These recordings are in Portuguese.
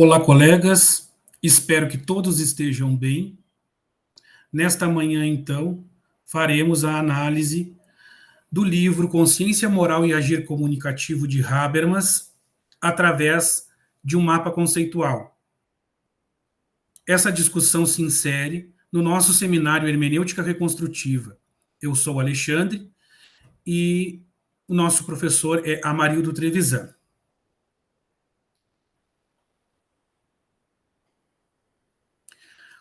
Olá, colegas. Espero que todos estejam bem. Nesta manhã, então, faremos a análise do livro Consciência Moral e Agir Comunicativo de Habermas, através de um mapa conceitual. Essa discussão se insere no nosso seminário Hermenêutica Reconstrutiva. Eu sou Alexandre e o nosso professor é Amarildo Trevisan.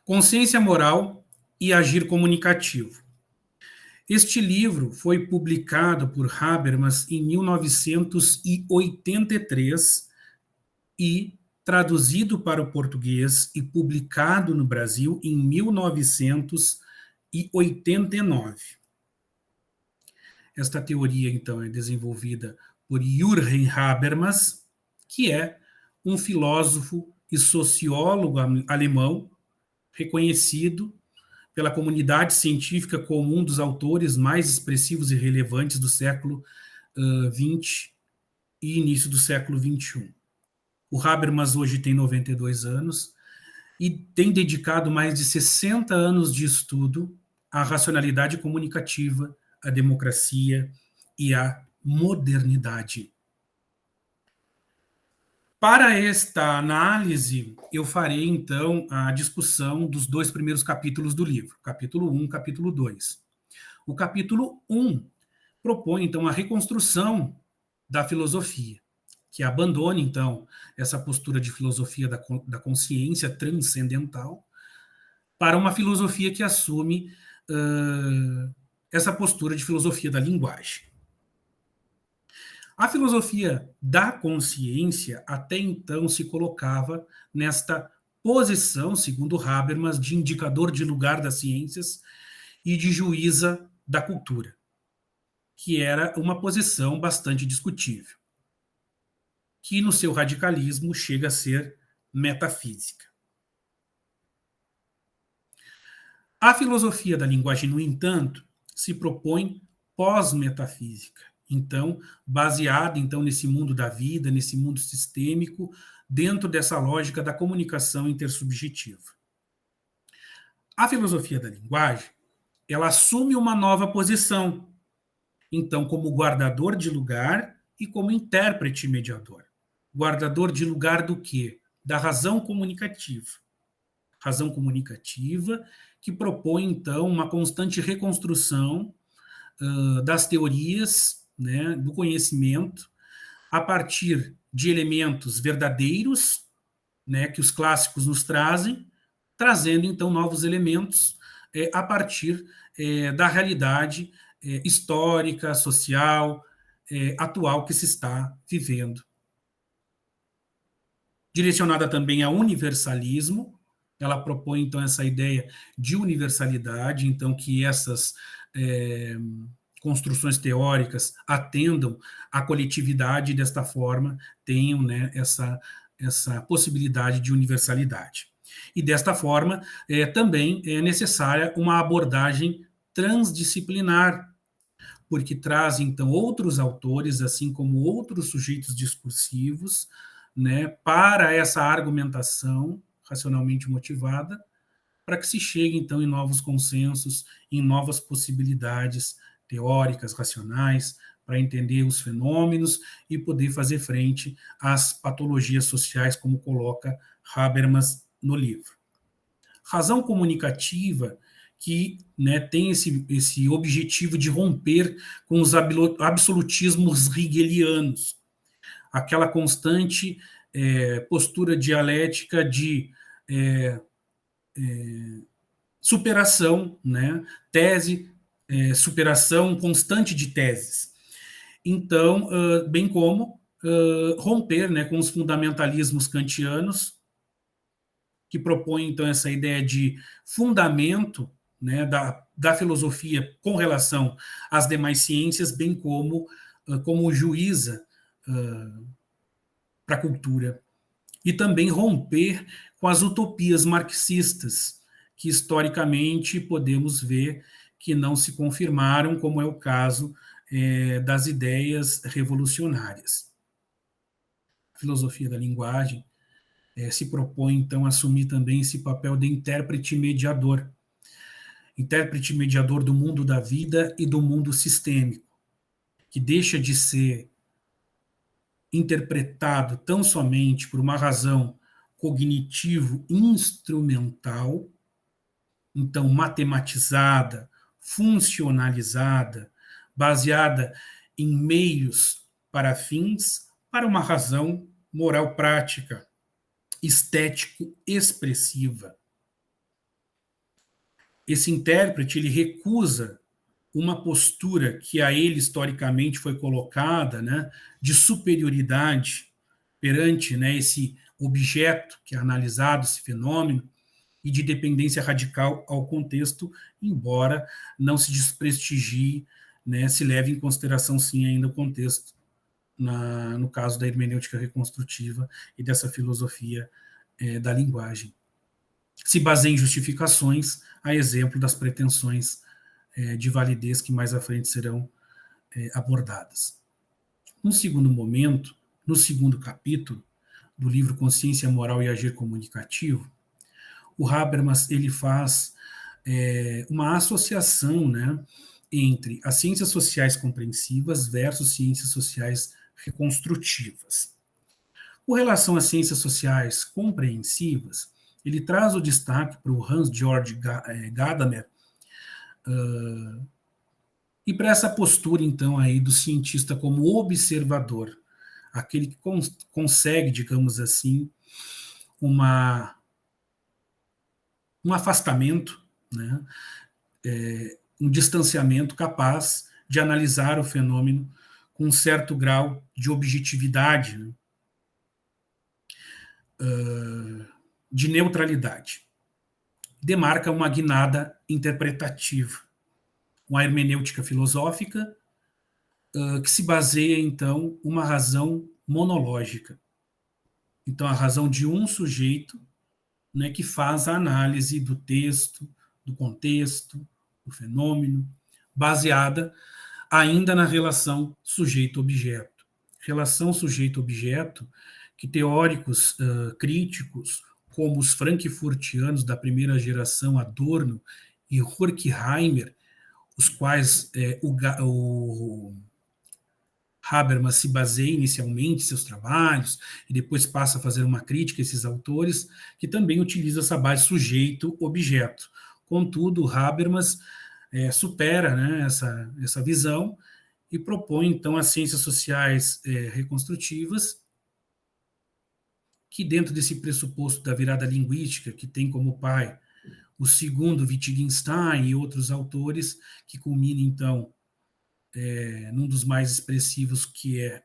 Consciência Moral e Agir Comunicativo. Este livro foi publicado por Habermas em 1983 e traduzido para o português e publicado no Brasil em 1989. Esta teoria, então, é desenvolvida por Jürgen Habermas, que é um filósofo e sociólogo alemão reconhecido pela comunidade científica como um dos autores mais expressivos e relevantes do século XX e início do século XXI. O Habermas hoje tem 92 anos e tem dedicado mais de 60 anos de estudo à racionalidade comunicativa, à democracia e à modernidade. Para esta análise, eu farei, então, a discussão dos dois primeiros capítulos do livro, capítulo 1 e capítulo 2. O capítulo 1 propõe, então, a reconstrução da filosofia, que abandone, então, essa postura de filosofia da consciência transcendental para uma filosofia que assume essa postura de filosofia da linguagem. A filosofia da consciência até então se colocava nesta posição, segundo Habermas, de indicador de lugar das ciências e de juíza da cultura, que era uma posição bastante discutível, que no seu radicalismo chega a ser metafísica. A filosofia da linguagem, no entanto, se propõe pós-metafísica. Então, baseada então nesse mundo da vida, nesse mundo sistêmico, dentro dessa lógica da comunicação intersubjetiva. A filosofia da linguagem, ela assume uma nova posição, então como guardador de lugar e como intérprete mediador. Guardador de lugar do quê? Da razão comunicativa. Razão comunicativa que propõe então uma constante reconstrução das teorias, né, do conhecimento, a partir de elementos verdadeiros, né, que os clássicos nos trazem, trazendo, então, novos elementos a partir da realidade histórica, social, atual que se está vivendo. Direcionada também ao universalismo, ela propõe, então, essa ideia de universalidade, então, que essas construções teóricas atendam à coletividade e, desta forma, tenham, né, essa possibilidade de universalidade. E, desta forma, também é necessária uma abordagem transdisciplinar, porque traz, então, outros autores, assim como outros sujeitos discursivos, né, para essa argumentação racionalmente motivada, para que se chegue, então, em novos consensos, em novas possibilidades teóricas, racionais, para entender os fenômenos e poder fazer frente às patologias sociais, como coloca Habermas no livro. Razão comunicativa que, né, tem esse objetivo de romper com os absolutismos hegelianos, aquela constante postura dialética de superação, né, tese, superação constante de teses. Então, bem como romper, né, com os fundamentalismos kantianos, que propõem, então, essa ideia de fundamento, né, da filosofia com relação às demais ciências, bem como juíza para a cultura. E também romper com as utopias marxistas, que historicamente podemos ver que não se confirmaram, como é o caso das ideias revolucionárias. A filosofia da linguagem, se propõe, então, a assumir também esse papel de intérprete mediador do mundo da vida e do mundo sistêmico, que deixa de ser interpretado tão somente por uma razão cognitivo-instrumental, então matematizada, funcionalizada, baseada em meios para fins, para uma razão moral prática, estético-expressiva. Esse intérprete, ele recusa uma postura que a ele historicamente foi colocada, né, de superioridade perante, né, esse objeto que é analisado, esse fenômeno, e de dependência radical ao contexto, embora não se desprestigie, né, se leve em consideração, sim, ainda o contexto, no caso da hermenêutica reconstrutiva e dessa filosofia da linguagem. Se baseia em justificações, a exemplo das pretensões de validez que mais à frente serão abordadas. Num segundo momento, no segundo capítulo do livro Consciência Moral e Agir Comunicativo, o Habermas ele faz uma associação, né, entre as ciências sociais compreensivas versus ciências sociais reconstrutivas. Com relação às ciências sociais compreensivas, ele traz o destaque para o Hans-Georg Gadamer, e para essa postura, então, aí do cientista como observador, aquele que consegue, digamos assim, um afastamento, né, um distanciamento capaz de analisar o fenômeno com um certo grau de objetividade, né, de neutralidade. Demarca uma guinada interpretativa, uma hermenêutica filosófica que se baseia, então, uma razão monológica. Então, a razão de um sujeito, né, que faz a análise do texto, do contexto, do fenômeno, baseada ainda na relação sujeito-objeto. Relação sujeito-objeto que teóricos críticos, como os frankfurtianos da primeira geração, Adorno e Horkheimer, os quais o Habermas se baseia inicialmente em seus trabalhos e depois passa a fazer uma crítica a esses autores, que também utilizam essa base sujeito-objeto. Contudo, Habermas supera, né, essa visão e propõe, então, as ciências sociais reconstrutivas, que dentro desse pressuposto da virada linguística, que tem como pai o segundo Wittgenstein e outros autores, que culmina, então, num dos mais expressivos, que é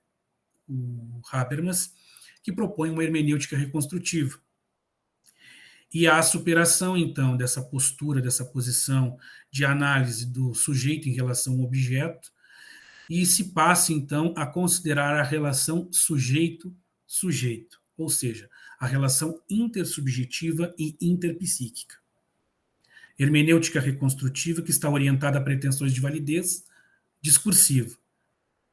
o Habermas, que propõe uma hermenêutica reconstrutiva. E a superação, então, dessa postura, dessa posição de análise do sujeito em relação ao objeto, e se passa, então, a considerar a relação sujeito-sujeito, ou seja, a relação intersubjetiva e interpsíquica. Hermenêutica reconstrutiva que está orientada a pretensões de validez discursiva,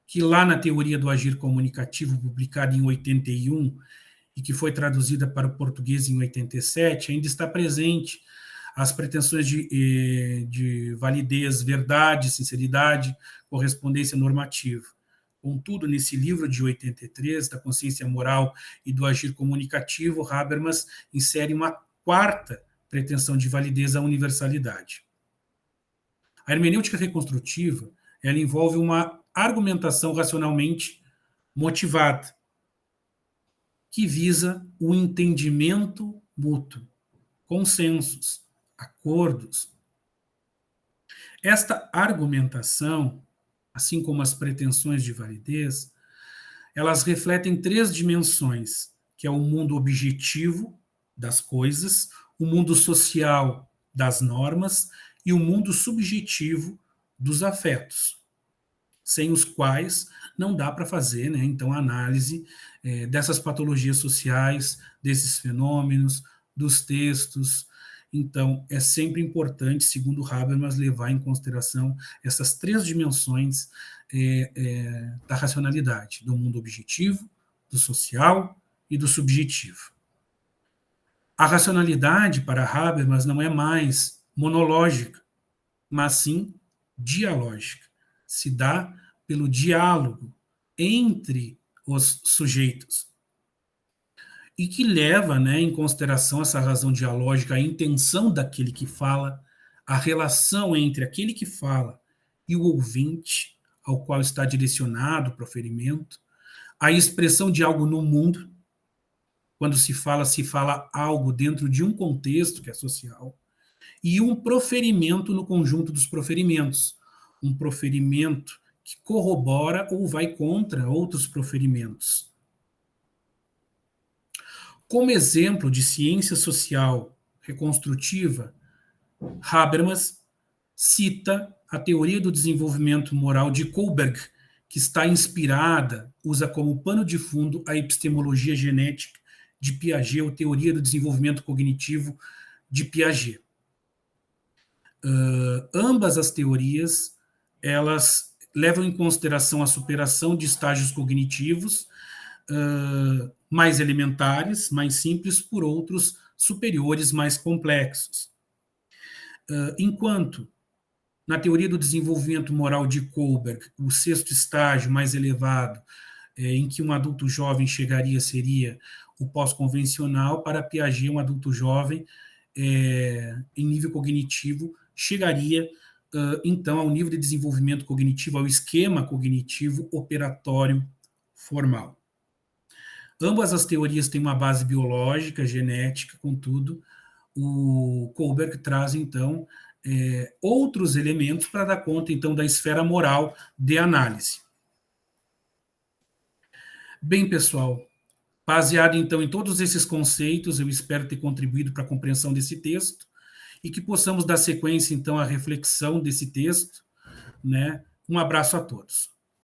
que lá na Teoria do Agir Comunicativo, publicada em 81, e que foi traduzida para o português em 87, ainda está presente as pretensões de validez, verdade, sinceridade, correspondência normativa. Contudo, nesse livro de 83, da Consciência Moral e do Agir Comunicativo, Habermas insere uma quarta pretensão de validez, a universalidade. A hermenêutica reconstrutiva, ela envolve uma argumentação racionalmente motivada, que visa o entendimento mútuo, consensos, acordos. Esta argumentação, assim como as pretensões de validez, elas refletem três dimensões, que é o mundo objetivo das coisas, o mundo social das normas e o mundo subjetivo dos afetos, sem os quais não dá para fazer, né, então, a análise dessas patologias sociais, desses fenômenos, dos textos. Então, é sempre importante, segundo Habermas, levar em consideração essas três dimensões da racionalidade, do mundo objetivo, do social e do subjetivo. A racionalidade para Habermas não é mais monológica, mas sim dialógica. Se dá pelo diálogo entre os sujeitos e que leva, né, em consideração essa razão dialógica, a intenção daquele que fala, a relação entre aquele que fala e o ouvinte, ao qual está direcionado o proferimento, a expressão de algo no mundo. Quando se fala algo dentro de um contexto que é social, e um proferimento no conjunto dos proferimentos, um proferimento que corrobora ou vai contra outros proferimentos. Como exemplo de ciência social reconstrutiva, Habermas cita a teoria do desenvolvimento moral de Kohlberg, que está inspirada, usa como pano de fundo a epistemologia genética de Piaget, ou teoria do desenvolvimento cognitivo de Piaget. Ambas as teorias, elas levam em consideração a superação de estágios cognitivos mais elementares, mais simples, por outros superiores, mais complexos. Enquanto na teoria do desenvolvimento moral de Kohlberg, o sexto estágio mais elevado, em que um adulto jovem chegaria, seria o pós-convencional. Para Piaget, um adulto jovem, em nível cognitivo, chegaria, então, ao nível de desenvolvimento cognitivo, ao esquema cognitivo operatório formal. Ambas as teorias têm uma base biológica, genética, contudo, o Kohlberg traz, então, outros elementos para dar conta, então, da esfera moral de análise. Bem, pessoal, baseado, então, em todos esses conceitos, eu espero ter contribuído para a compreensão desse texto e que possamos dar sequência, então, à reflexão desse texto, né? Um abraço a todos.